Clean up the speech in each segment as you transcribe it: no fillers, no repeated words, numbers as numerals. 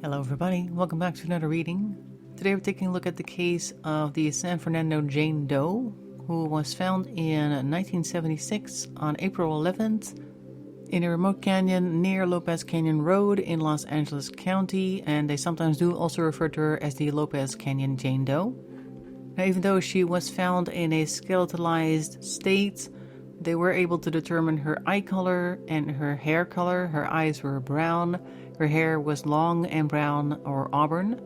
Hello everybody, welcome back to another reading. Today we're taking a look at the case of the San Fernando Jane Doe, who was found in 1976 on April 11th in a remote canyon near Lopez Canyon Road in Los Angeles County, and they sometimes do also refer to her as the Lopez Canyon Jane Doe. Now, even though she was found in a skeletalized state, they were able to determine her eye color and her hair color. Her eyes were brown, her hair was long and brown or auburn,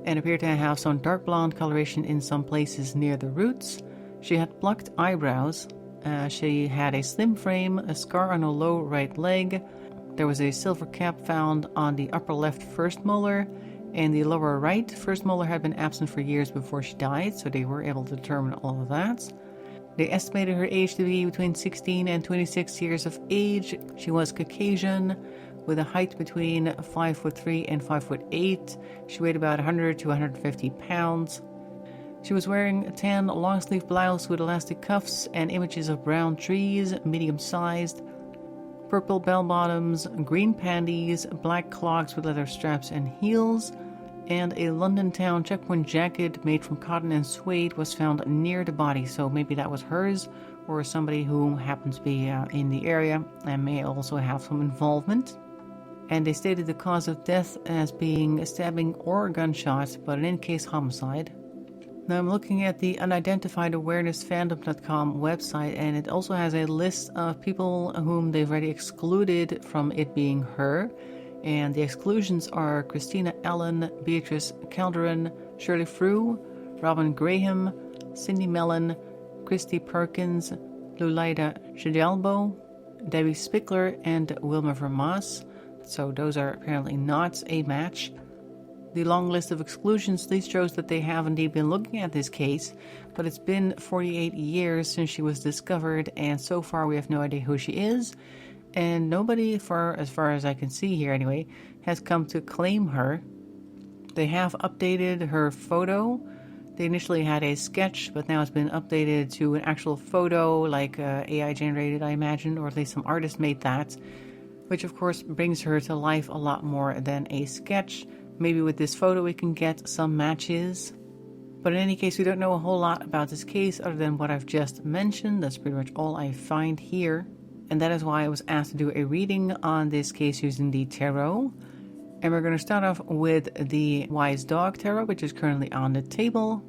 and appeared to have some dark blonde coloration in some places near the roots. She had plucked eyebrows. She had a slim frame, a scar on her low right leg. There was a silver cap found on the upper left first molar, and the lower right first molar had been absent for years before she died, so they were able to determine all of that. They estimated her age to be between 16 and 26 years of age. She was Caucasian, with a height between 5'3" and 5'8". She weighed about 100 to 150 pounds. She was wearing a tan long-sleeve blouse with elastic cuffs and images of brown trees, medium-sized, purple bell-bottoms, green panties, black clogs with leather straps and heels, and a London Town checkpoint jacket made from cotton and suede was found near the body. So maybe that was hers, or somebody who happened to be in the area and may also have some involvement. And they stated the cause of death as being a stabbing or a gunshot, but an in-case homicide. Now I'm looking at the unidentifiedawarenessfandom.com website, and it also has a list of people whom they've already excluded from it being her. And the exclusions are Christina Allen, Beatrice Calderon, Shirley Frew, Robin Graham, Cindy Mellon, Christy Perkins, Lulaida Shidalbo, Debbie Spickler, and Wilma Vermas. So those are apparently not a match. The long list of exclusions at least shows that they have indeed been looking at this case, but it's been 48 years since she was discovered, and so far we have no idea who she is. And nobody, as far as I can see here anyway, has come to claim her. They have updated her photo. They initially had a sketch, but now it's been updated to an actual photo, like AI generated, I imagine, or at least some artist made that, which of course brings her to life a lot more than a sketch. Maybe with this photo we can get some matches. But in any case, we don't know a whole lot about this case other than what I've just mentioned. That's pretty much all I find here. And that is why I was asked to do a reading on this case using the tarot. And we're going to start off with the Wise Dog Tarot, which is currently on the table.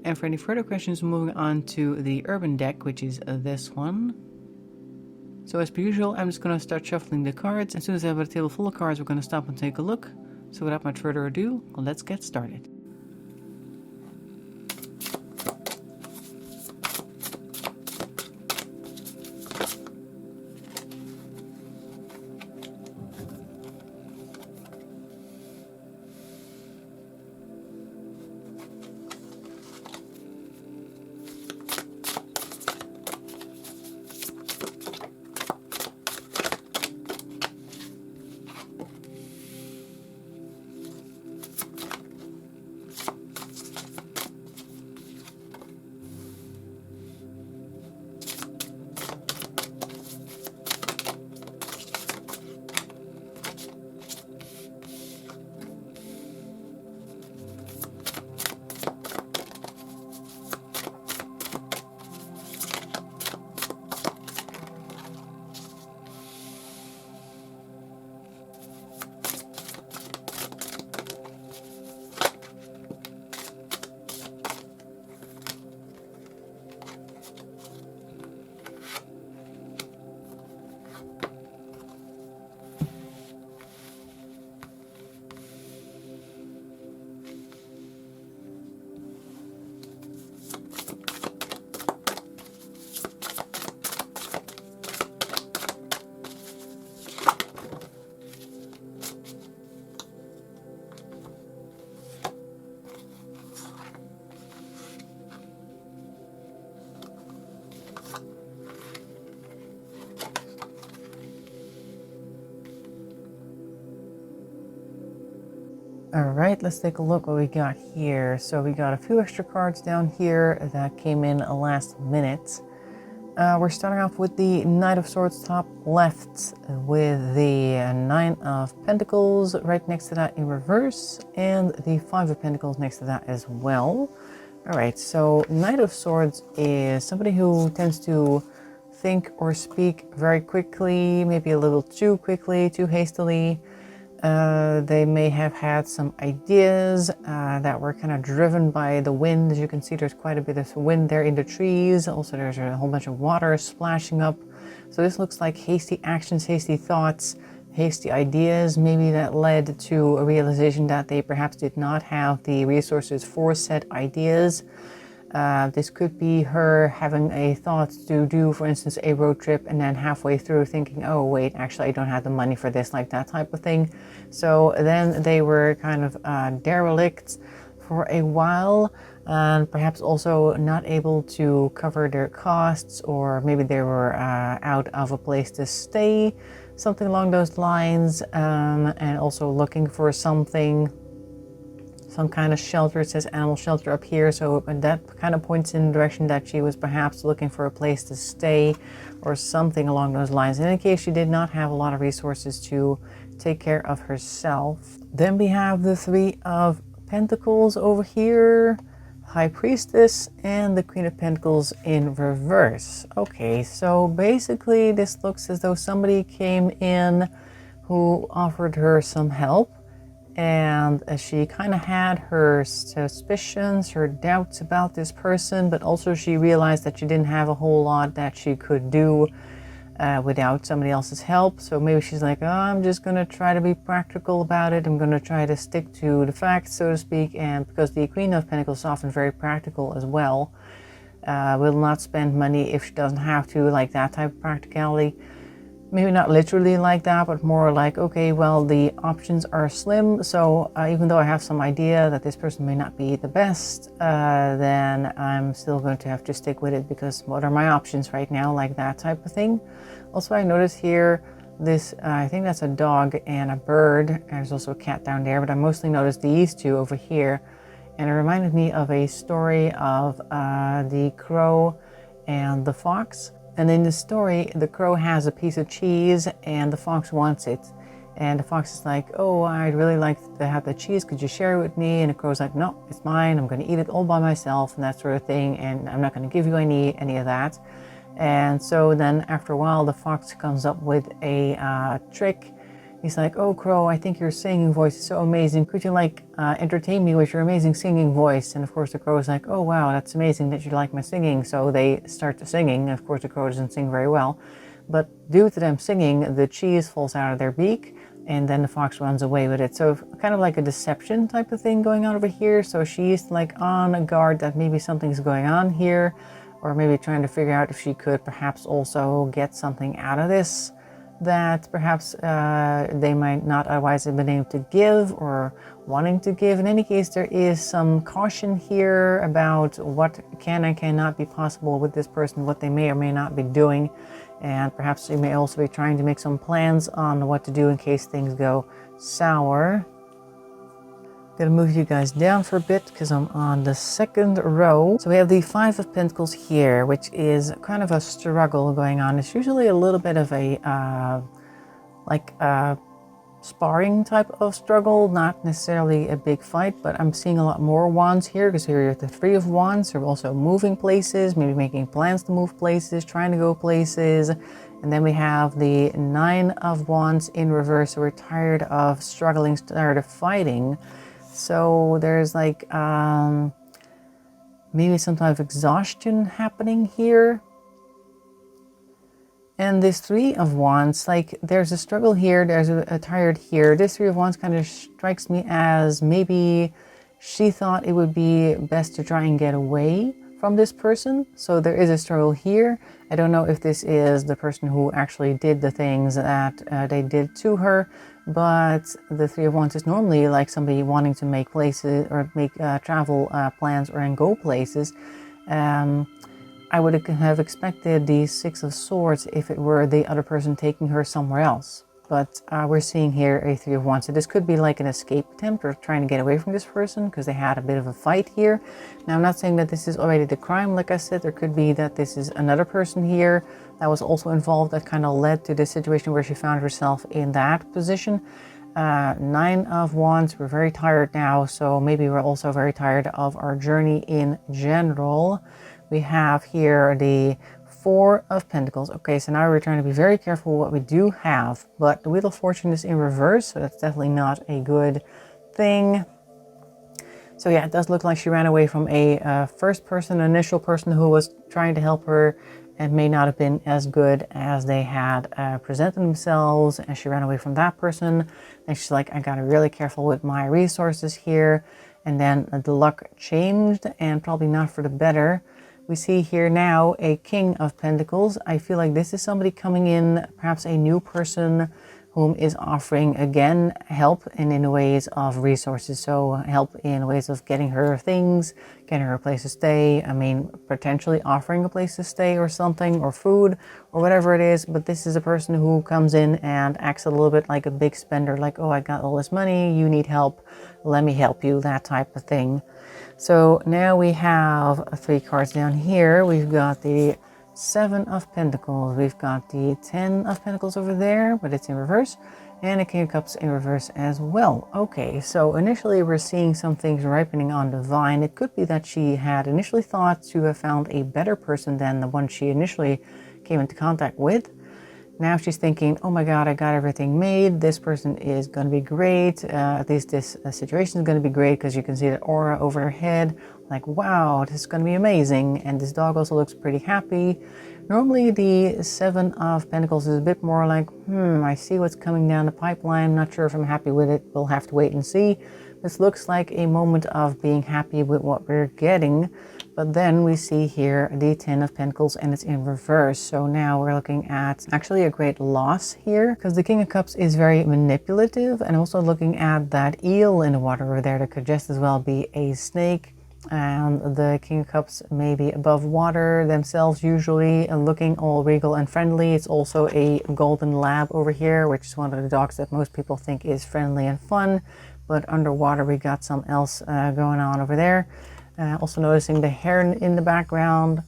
And for any further questions, moving on to the Urban deck, which is this one. So as per usual, I'm just going to start shuffling the cards. As soon as I have a table full of cards, we're going to stop and take a look. So without much further ado, let's get started. Alright, let's take a look what we got here. So we got a few extra cards down here that came in last minute. We're starting off with the Knight of Swords top left with the Nine of Pentacles right next to that in reverse, and the Five of Pentacles next to that as well. Alright, so Knight of Swords is somebody who tends to think or speak very quickly, maybe a little too quickly, too hastily. They may have had some ideas that were kind of driven by the wind. As you can see, there's quite a bit of wind there in the trees. Also, there's a whole bunch of water splashing up. So this looks like hasty actions, hasty thoughts, hasty ideas, maybe that led to a realization that they perhaps did not have the resources for said ideas. This could be her having a thought to do, for instance, a road trip, and then halfway through thinking, oh wait, actually I don't have the money for this, like that type of thing. So then they were kind of derelict for a while, and perhaps also not able to cover their costs, or maybe they were out of a place to stay, something along those lines, and also looking for something, some kind of shelter. It says animal shelter up here, so that kind of points in the direction that she was perhaps looking for a place to stay or something along those lines. In any case, she did not have a lot of resources to take care of herself. Then we have the Three of Pentacles over here, High Priestess, and the Queen of Pentacles in reverse. Okay, so basically this looks as though somebody came in who offered her some help, and she kind of had her suspicions, her doubts about this person, but also she realized that she didn't have a whole lot that she could do without somebody else's help. So maybe she's like, oh, I'm just going to try to be practical about it. I'm going to try to stick to the facts, so to speak. And because the Queen of Pentacles is often very practical as well, will not spend money if she doesn't have to, like that type of practicality. Maybe not literally like that, but more like, okay, well, the options are slim, so even though I have some idea that this person may not be the best, then I'm still going to have to stick with it, because what are my options right now, like that type of thing. Also, I noticed here this, I think that's a dog and a bird. There's also a cat down there, but I mostly noticed these two over here, and it reminded me of a story of the crow and the fox. And in the story, the crow has a piece of cheese and the fox wants it. And the fox is like, oh, I'd really like to have the cheese. Could you share it with me? And the crow's like, no, it's mine. I'm going to eat it all by myself, and that sort of thing. And I'm not going to give you any of that. And so then after a while, the fox comes up with a trick. He's like, oh, crow, I think your singing voice is so amazing. Could you like entertain me with your amazing singing voice? And of course the crow is like, oh, wow, that's amazing that you like my singing. So they start singing. Of course the crow doesn't sing very well, but due to them singing, the cheese falls out of their beak, and then the fox runs away with it. So kind of like a deception type of thing going on over here. So she's like on guard that maybe something's going on here, or maybe trying to figure out if she could perhaps also get something out of this that perhaps they might not otherwise have been able to give or wanting to give. In any case, there is some caution here about what can and cannot be possible with this person, what they may or may not be doing, and perhaps they may also be trying to make some plans on what to do in case things go sour. Gonna move you guys down for a bit because I'm on the second row. So we have the Five of Pentacles here, which is kind of a struggle going on. It's usually a little bit of a sparring type of struggle, not necessarily a big fight, but I'm seeing a lot more wands here, because here you have the Three of Wands. They're also moving places, maybe making plans to move places, trying to go places. And then we have the Nine of Wands in reverse. So we're tired of struggling, tired of fighting. So there's like maybe some type of exhaustion happening here. And this Three of Wands, like there's a struggle here, there's a tired here. This Three of Wands kind of strikes me as maybe she thought it would be best to try and get away from this person. So there is a struggle here. I don't know if this is the person who actually did the things that they did to her, but the Three of Wands is normally like somebody wanting to make places or make travel plans or and go places. I would have expected the Six of Swords if it were the other person taking her somewhere else. but we're seeing here a Three of Wands. So this could be like an escape attempt or trying to get away from this person because they had a bit of a fight here. Now, I'm not saying that this is already the crime. Like I said, there could be that this is another person here that was also involved that kind of led to the situation where she found herself in that position. Nine of Wands, we're very tired now, so maybe we're also very tired of our journey in general. We have here the Four of Pentacles. Okay, so now we're trying to be very careful what we do have, but the Wheel of Fortune is in reverse, so that's definitely not a good thing. So yeah, it does look like she ran away from a first person, initial person who was trying to help her and may not have been as good as they had presented themselves, and she ran away from that person. And she's like, I gotta be really careful with my resources here. And then the luck changed, and probably not for the better. We see here now a King of Pentacles. I feel like this is somebody coming in, perhaps a new person whom is offering again help and in ways of resources. So help in ways of getting her things, getting her a place to stay. I mean, potentially offering a place to stay or something, or food or whatever it is. But this is a person who comes in and acts a little bit like a big spender, like, oh, I got all this money, you need help, let me help you, that type of thing. So now we have three cards down here. We've got the Seven of Pentacles. We've got the Ten of Pentacles over there, but it's in reverse. And a King of Cups in reverse as well. Okay, so initially we're seeing some things ripening on the vine. It could be that she had initially thought to have found a better person than the one she initially came into contact with. Now she's thinking, oh my God, I got everything made. This person is going to be great. At least this situation is going to be great, because you can see that aura over her head. Like, wow, this is going to be amazing. And this dog also looks pretty happy. Normally the Seven of Pentacles is a bit more like, I see what's coming down the pipeline. Not sure if I'm happy with it. We'll have to wait and see. This looks like a moment of being happy with what we're getting. But then we see here the Ten of Pentacles, and it's in reverse. So now we're looking at actually a great loss here, because the King of Cups is very manipulative, and also looking at that eel in the water over there that could just as well be a snake. And the King of Cups may be above water themselves usually, and looking all regal and friendly. It's also a golden lab over here, which is one of the dogs that most people think is friendly and fun. But underwater we got something else going on over there. Also noticing the heron in the background.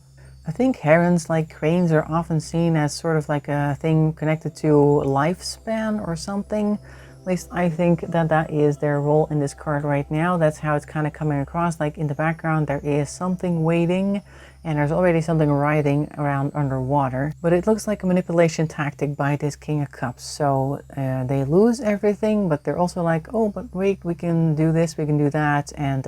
I think herons, like cranes, are often seen as sort of like a thing connected to lifespan or something. At least I think that that is their role in this card right now. That's how it's kind of coming across. Like in the background there is something waiting, and there's already something writhing around underwater. But it looks like a manipulation tactic by this King of Cups. So they lose everything, but they're also like, oh, but wait, we can do this, we can do that, and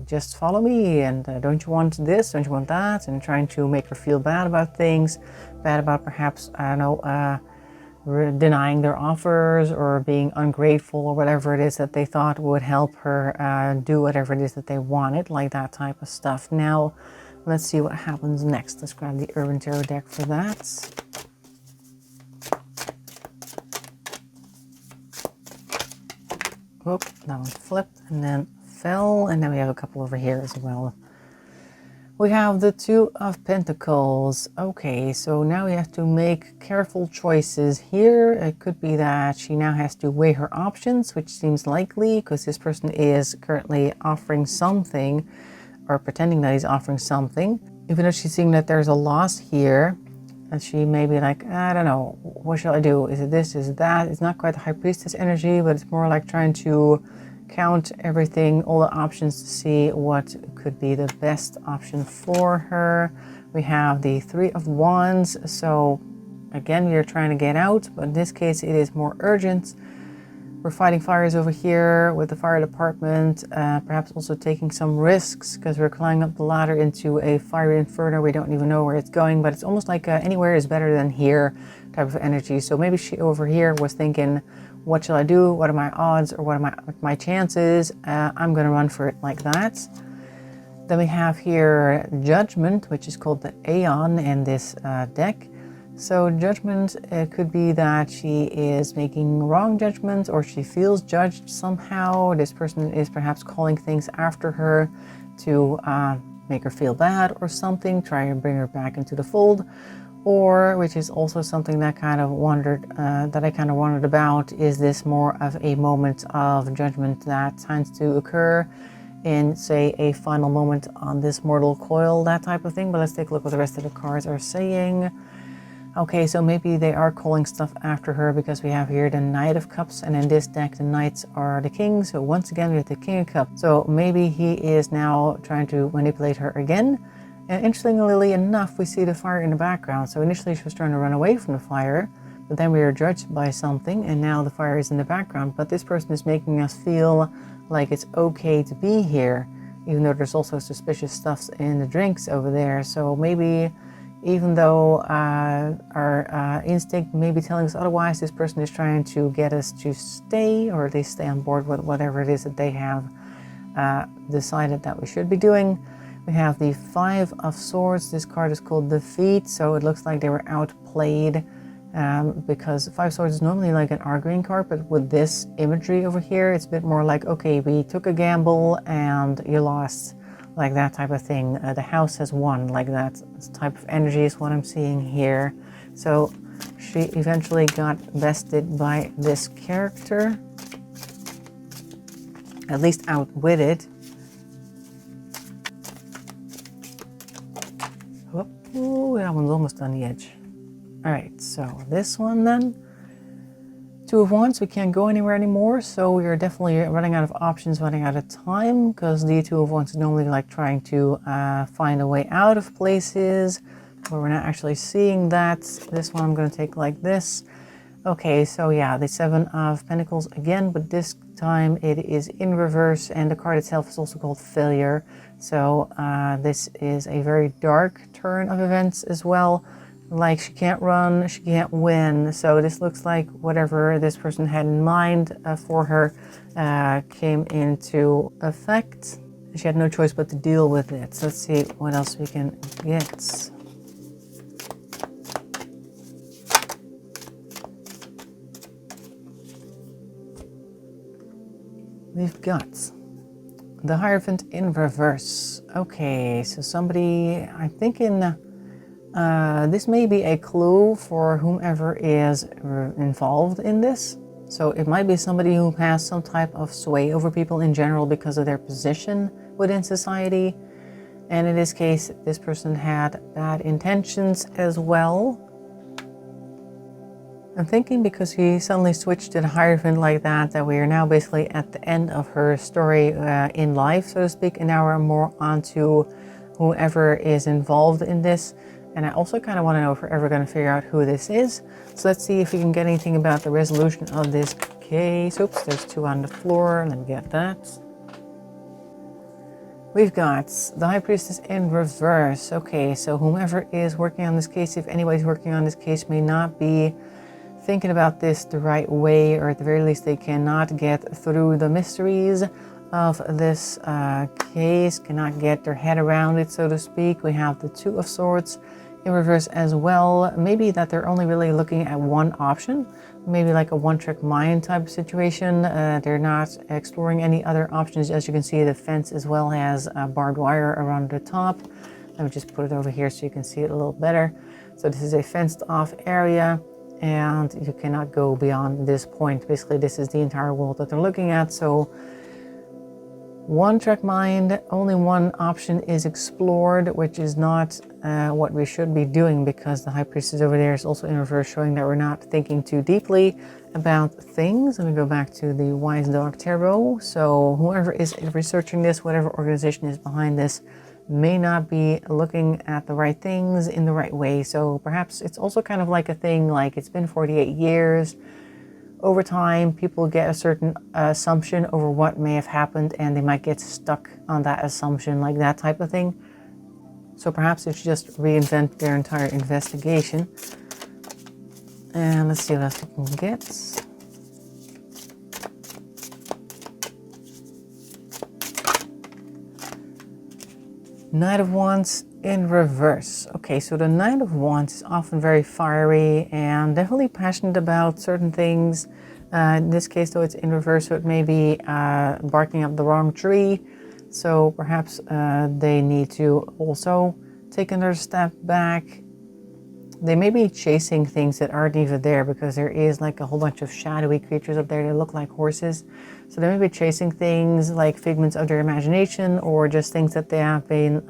just follow me, and don't you want this, don't you want that, and trying to make her feel bad about things, bad about perhaps, I don't know, denying their offers or being ungrateful or whatever it is that they thought would help her do whatever it is that they wanted, like that type of stuff. Now, let's see what happens next. Let's grab the Urban Tarot deck for that. Whoop, that one flipped and then fell, and then we have a couple over here as well. We have the Two of Pentacles. Okay, so now we have to make careful choices here. It could be that she now has to weigh her options, which seems likely because this person is currently offering something, or pretending that he's offering something. Even though she's seeing that there's a loss here, and she may be like, I don't know, what shall I do? Is it this, is it that? It's not quite the High Priestess energy, but it's more like trying to count everything, all the options, to see what could be the best option for her. We have the Three of Wands. So again, we are trying to get out, but in this case it is more urgent. We're fighting fires over here with the fire department, perhaps also taking some risks because we're climbing up the ladder into a fiery inferno. We don't even know where it's going, but it's almost like anywhere is better than here type of energy. So maybe she over here was thinking, what shall I do? What are my odds, or what are my chances? I'm going to run for it like that. Then we have here Judgment, which is called the Aeon in this deck. So Judgment could be that she is making wrong judgments, or she feels judged somehow. This person is perhaps calling things after her to make her feel bad or something, try and bring her back into the fold. Or, which is also something that kind of that I kind of wondered about, is this more of a moment of judgment that tends to occur in, say, a final moment on this mortal coil, that type of thing. But let's take a look what the rest of the cards are saying. Okay, so maybe they are calling stuff after her, because we have here the Knight of Cups, and in this deck the Knights are the Kings. So once again we have the King of Cups. So maybe he is now trying to manipulate her again. And interestingly enough, we see the fire in the background. So initially she was trying to run away from the fire, but then we are judged by something, and now the fire is in the background. But this person is making us feel like it's okay to be here, even though there's also suspicious stuff in the drinks over there. So maybe, even though our instinct may be telling us otherwise, this person is trying to get us to stay, or at least stay on board with whatever it is that they have decided that we should be doing. We have the Five of Swords. This card is called Defeat, so it looks like they were outplayed, because Five of Swords is normally like an arguing card, but with this imagery over here, it's a bit more like, okay, we took a gamble and you lost, like that type of thing. The house has won, like that type of energy is what I'm seeing here. So she eventually got bested by this character, at least outwitted. Ooh, that one's almost on the edge. All right, so this one then. Two of Wands, we can't go anywhere anymore, so we are definitely running out of options, running out of time, because the Two of Wands is normally like trying to find a way out of places, but we're not actually seeing that. This one I'm going to take like this. Okay, so yeah, the Seven of Pentacles again, but this time it is in reverse, and the card itself is also called Failure. So this is a very dark turn of events as well. Like, she can't run, she can't win. So this looks like whatever this person had in mind for her came into effect. She had no choice but to deal with it. So let's see what else we can get. We've got the Hierophant in reverse. Okay, so somebody, I'm thinking this may be a clue for whomever is involved in this. So it might be somebody who has some type of sway over people in general because of their position within society. And in this case, this person had bad intentions as well. I'm thinking because he suddenly switched to the Hierophant like that, that we are now basically at the end of her story in life, so to speak, and now we're more onto whoever is involved in this. And I also kind of want to know if we're ever going to figure out who this is. So let's see if we can get anything about the resolution of this case. Oops, there's two on the floor. Let me get that. We've got the High Priestess in reverse. Okay, so whomever is working on this case, if anybody's working on this case, may not be thinking about this the right way, or at the very least they cannot get through the mysteries of this case, cannot get their head around it, so to speak. We have the Two of Swords in reverse as well. Maybe that they're only really looking at one option, maybe like a one-trick mind type of situation. They're not exploring any other options. As you can see, the fence as well has barbed wire around the top. Let me just put it over here so you can see it a little better. So this is a fenced off area, and you cannot go beyond this point. Basically, this is the entire world that they're looking at. So one track mind, only one option is explored, which is not what we should be doing, because the High Priestess over there is also in reverse, showing that we're not thinking too deeply about things. Let me go back to the Wise Dog Tarot. So whoever is researching this, whatever organization is behind this, may not be looking at the right things in the right way. So perhaps it's also kind of like a thing, like it's been 48 years. Over time, people get a certain assumption over what may have happened, and they might get stuck on that assumption, like that type of thing. So perhaps it's just reinvent their entire investigation. And let's see what else we can get. Knight of Wands in reverse. Okay, so the Knight of Wands is often very fiery and definitely passionate about certain things. In this case, though, it's in reverse, so it may be barking up the wrong tree. So perhaps they need to also take another step back They may be chasing things that aren't even there, because there is like a whole bunch of shadowy creatures up there that look like horses. So they may be chasing things like figments of their imagination, or just things that they have been,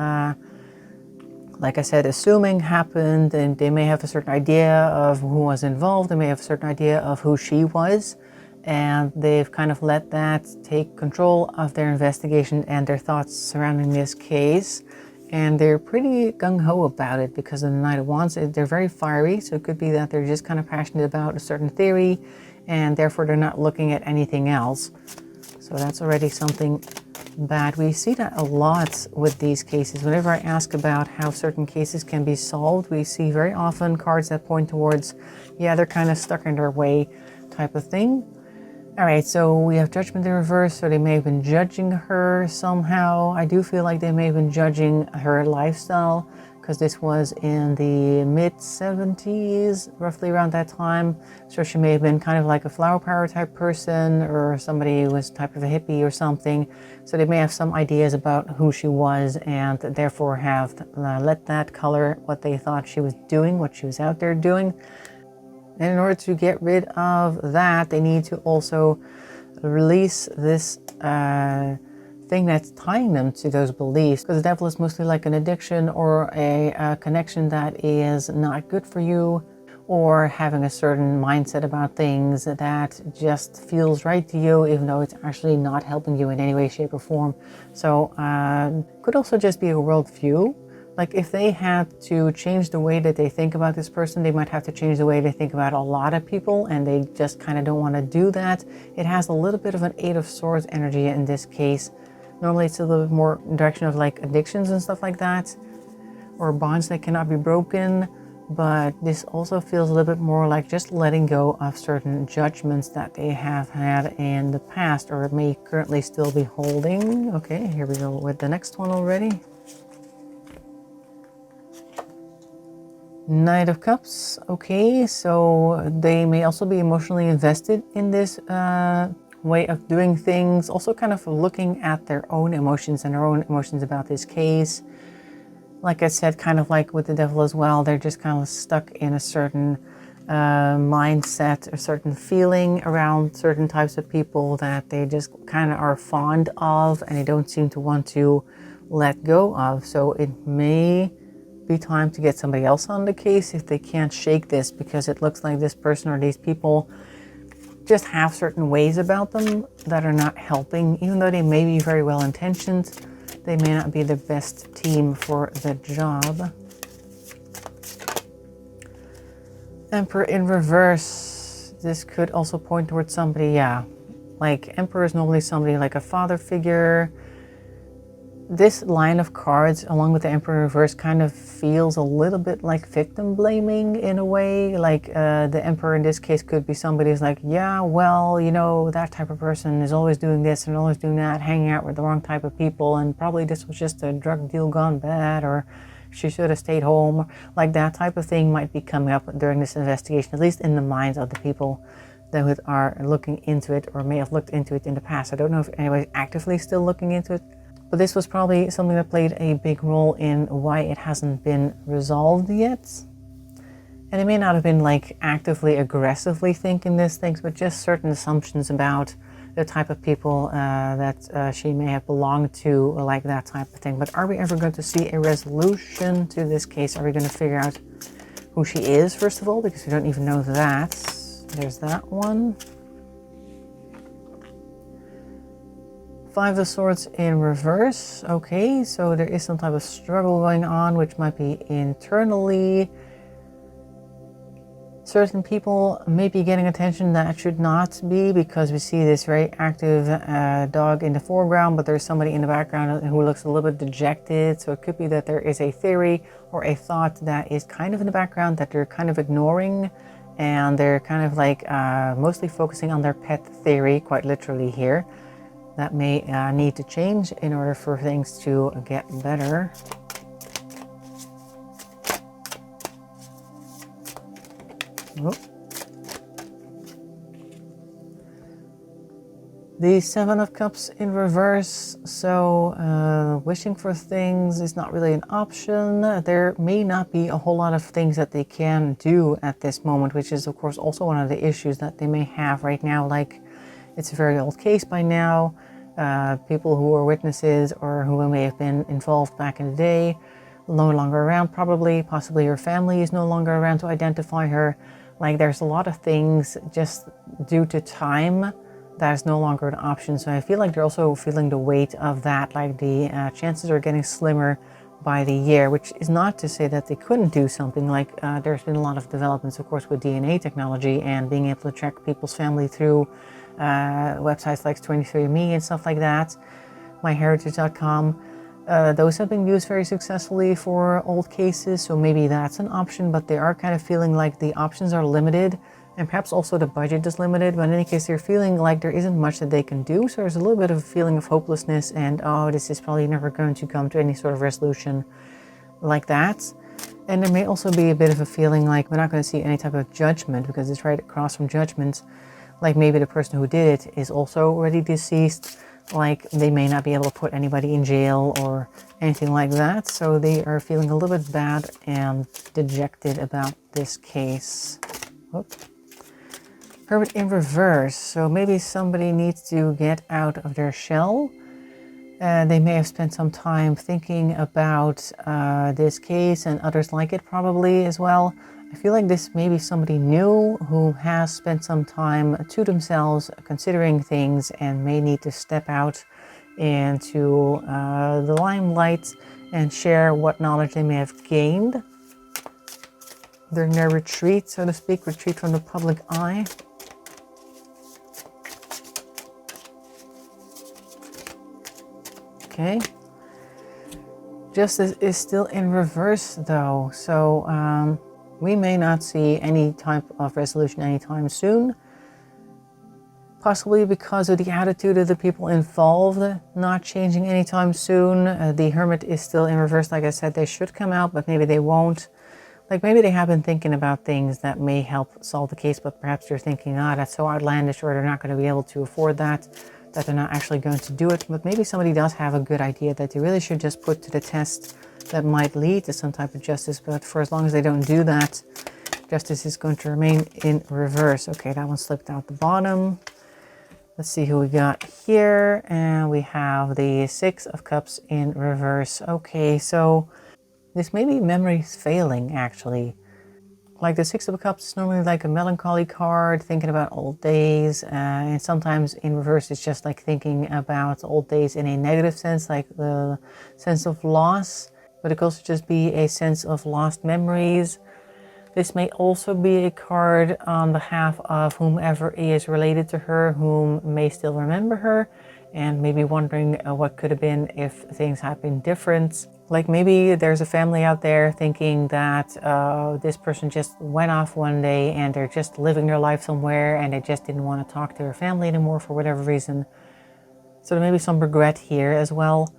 like I said, assuming happened, and they may have a certain idea of who was involved. They may have a certain idea of who she was, and they've kind of let that take control of their investigation and their thoughts surrounding this case. And they're pretty gung-ho about it because of the Knight of Wands. They're very fiery, so it could be that they're just kind of passionate about a certain theory, and therefore they're not looking at anything else. So that's already something bad. We see that a lot with these cases. Whenever I ask about how certain cases can be solved, we see very often cards that point towards, yeah, they're kind of stuck in their way type of thing. All right, so we have Judgment in reverse, so they may have been judging her somehow. I do feel like they may have been judging her lifestyle, because this was in the mid-70s, roughly around that time. So she may have been kind of like a flower power type person, or somebody who was type of a hippie or something. So they may have some ideas about who she was, and therefore have let that color what they thought she was doing, what she was out there doing. And in order to get rid of that, they need to also release this thing that's tying them to those beliefs. Because the devil is mostly like an addiction, or a connection that is not good for you, or having a certain mindset about things that just feels right to you, even though it's actually not helping you in any way, shape, or form. So could also just be a worldview. Like if they had to change the way that they think about this person, they might have to change the way they think about a lot of people, and they just kind of don't want to do that. It has a little bit of an Eight of Swords energy in this case. Normally it's a little bit more in the direction of like addictions and stuff like that, or bonds that cannot be broken. But this also feels a little bit more like just letting go of certain judgments that they have had in the past, or may currently still be holding. Okay, here we go with the next one already. Knight of Cups. Okay, so they may also be emotionally invested in this way of doing things. Also kind of looking at their own emotions and their own emotions about this case. Like I said, kind of like with the devil as well, they're just kind of stuck in a certain mindset, a certain feeling around certain types of people that they just kind of are fond of, and they don't seem to want to let go of. So it may be time to get somebody else on the case if they can't shake this, because it looks like this person or these people just have certain ways about them that are not helping. Even though they may be very well intentioned, they may not be the best team for the job. Emperor in reverse. This could also point towards somebody, yeah, like Emperor is normally somebody like a father figure. This line of cards, along with the Emperor in reverse, kind of feels a little bit like victim blaming in a way. Like the Emperor in this case could be somebody who's like, yeah, well, you know, that type of person is always doing this and always doing that, hanging out with the wrong type of people, and probably this was just a drug deal gone bad, or she should have stayed home. Like that type of thing might be coming up during this investigation, at least in the minds of the people that are looking into it, or may have looked into it in the past. I don't know if anybody's actively still looking into it. But this was probably something that played a big role in why it hasn't been resolved yet. And it may not have been like actively, aggressively thinking these things, but just certain assumptions about the type of people that she may have belonged to, like that type of thing. But are we ever going to see a resolution to this case? Are we going to figure out who she is, first of all? Because we don't even know that. There's that one. Five of Swords in reverse. Okay, so there is some type of struggle going on, which might be internally. Certain people may be getting attention that should not be, because we see this very active dog in the foreground, but there's somebody in the background who looks a little bit dejected. So it could be that there is a theory or a thought that is kind of in the background that they're kind of ignoring, and they're kind of like mostly focusing on their pet theory, quite literally here. That may need to change in order for things to get better. Oh. The Seven of Cups in reverse, so wishing for things is not really an option. There may not be a whole lot of things that they can do at this moment, which is of course also one of the issues that they may have right now. Like, it's a very old case by now. People who are witnesses or who may have been involved back in the day, no longer around probably. Possibly her family is no longer around to identify her. Like, there's a lot of things just due to time that is no longer an option. So I feel like they're also feeling the weight of that. Like, the chances are getting slimmer by the year, which is not to say that they couldn't do something. Like, there's been a lot of developments, of course, with DNA technology and being able to track people's family through websites like 23andMe and stuff like that, myheritage.com. Those have been used very successfully for old cases, so maybe that's an option, but they are kind of feeling like the options are limited, and perhaps also the budget is limited. But in any case, they're feeling like there isn't much that they can do, so there's a little bit of a feeling of hopelessness and, oh, this is probably never going to come to any sort of resolution like that. And there may also be a bit of a feeling like we're not going to see any type of judgment, because it's right across from judgment. Like, maybe the person who did it is also already deceased. Like, they may not be able to put anybody in jail or anything like that. So they are feeling a little bit bad and dejected about this case. Whoop. Hermit in reverse. So maybe somebody needs to get out of their shell. They may have spent some time thinking about this case and others like it probably as well. I feel like this may be somebody new who has spent some time to themselves considering things and may need to step out into the limelight and share what knowledge they may have gained during their retreat, so to speak, retreat from the public eye. Okay. Justice is still in reverse though, so we may not see any type of resolution anytime soon. Possibly because of the attitude of the people involved not changing anytime soon. The Hermit is still in reverse. Like I said, they should come out, but maybe they won't. Like, maybe they have been thinking about things that may help solve the case, but perhaps they're thinking, ah, that's so outlandish, or they're not going to be able to afford that they're not actually going to do it. But maybe somebody does have a good idea that they really should just put to the test that might lead to some type of justice. But for as long as they don't do that, justice is going to remain in reverse. Okay, that one slipped out the bottom. Let's see who we got here. And we have the Six of Cups in reverse. Okay, so this may be memories failing, actually. Like, the Six of Cups is normally like a melancholy card, thinking about old days. And sometimes in reverse, it's just like thinking about old days in a negative sense, like the sense of loss. But it could also just be a sense of lost memories. This may also be a card on behalf of whomever is related to her, whom may still remember her, and maybe wondering what could have been if things had been different. Like, maybe there's a family out there thinking that this person just went off one day and they're just living their life somewhere and they just didn't want to talk to their family anymore for whatever reason. So there may be some regret here as well.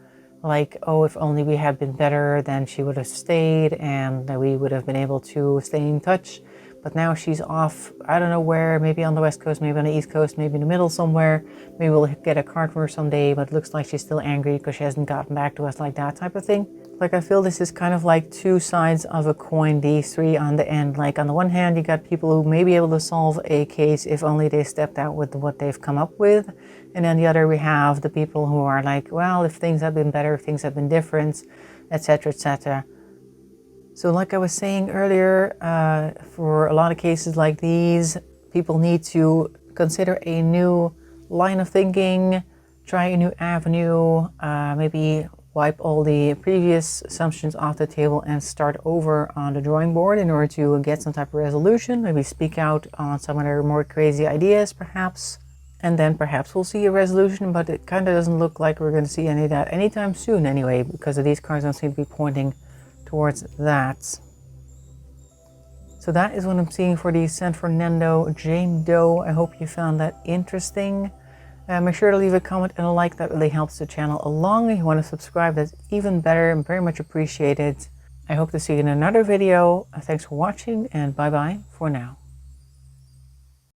Like, oh, if only we had been better, then she would have stayed and we would have been able to stay in touch. But now she's off, I don't know where, maybe on the West Coast, maybe on the East Coast, maybe in the middle somewhere. Maybe we'll get a card from her someday, but it looks like she's still angry because she hasn't gotten back to us, like that type of thing. Like, I feel this is kind of like two sides of a coin, these three on the end. Like, on the one hand, you got people who may be able to solve a case if only they stepped out with what they've come up with. And on the other, we have the people who are like, well, if things have been better, if things have been different, etc., etc. So like I was saying earlier, for a lot of cases like these, people need to consider a new line of thinking, try a new avenue, maybe wipe all the previous assumptions off the table and start over on the drawing board in order to get some type of resolution, maybe speak out on some of their more crazy ideas perhaps. And then perhaps we'll see a resolution, but it kind of doesn't look like we're going to see any of that anytime soon anyway, because of these cards don't seem to be pointing towards that. So that is what I'm seeing for the San Fernando Jane Doe. I hope you found that interesting. Make sure to leave a comment and a like. That really helps the channel along. If you want to subscribe, that's even better and very much appreciated. I hope to see you in another video. Thanks for watching, and bye bye for now.